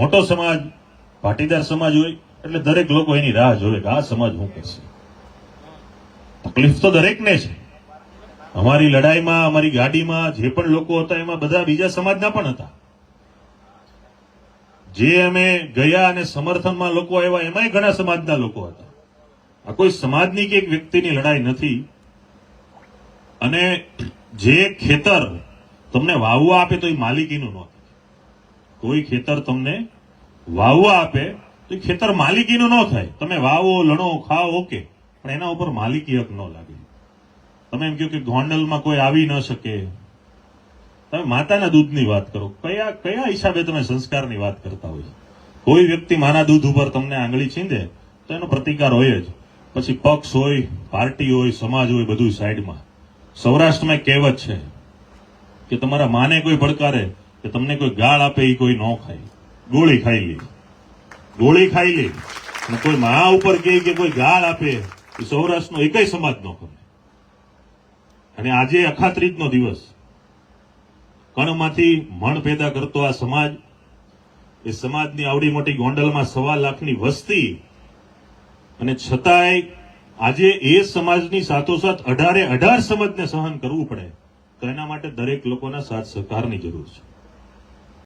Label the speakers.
Speaker 1: મોટો સમાજ, પાટીદાર સમાજ હોય એટલે દરેક લોકો એની રાહ જોવે કે આ સમાજ શું કરશે. તકલીફ તો દરેકને છે. અમારી લડાઈમાં, અમારી ગાડીમાં જે પણ લોકો હતા એમાં બધા બીજા સમાજના પણ હતા. જે અમે ગયા અને સમર્થનમાં લોકો આવ્યા એમાંય ઘણા સમાજના લોકો હતા. આ કોઈ સમાજની કે એક વ્યક્તિની લડાઈ નથી. અને જે ખેતર તમને વાવવા આપે તો એ માલિકીનું ન થાય. કોઈ ખેતર તમને વાવવા આપે તો એ ખેતર માલિકીનું ન થાય. તમે વાવો, લણો, ખાઓ, ઓકે, પણ એના ઉપર માલિકી હક ન લાગે. તમે એમ કહો કે ગોંડલમાં કોઈ આવી ન શકે. તમે માતાના દૂધની વાત કરો, કયા હિસાબે તમે સંસ્કારની વાત કરતા હોય? કોઈ વ્યક્તિ માના દૂધ ઉપર તમને આંગળી છીંદે તો એનો પ્રતિકાર હોય જ. પછી પક્ષ હોય, પાર્ટી હોય, સમાજ હોય, બધું સાઈડમાં. સૌરાષ્ટ્રમાં કહેવત છે કે તમારા માને કોઈ પડકારે કે તમને કોઈ ગાળ આપે એ કોઈ ન ખાય, ગોળી ખાઈ લે. ગોળી ખાઈ લે અને કોઈ મા ઉપર કહે કે કોઈ ગાળ આપે એ સૌરાષ્ટ્રનો એકય સમાજ ન કરે. અને આજે અખાત્રીજનો દિવસ, કણમાંથી મણ પેદા કરતો આ સમાજ, એ સમાજની આવડી મોટી ગોંડલમાં 1.25 લાખની વસ્તી, અને છતાંય આજે એ સમાજની સાથોસાથ 18 સમાજને સહન કરવું પડે, તો એના માટે દરેક લોકોના સાથ સહકારની જરૂર છે.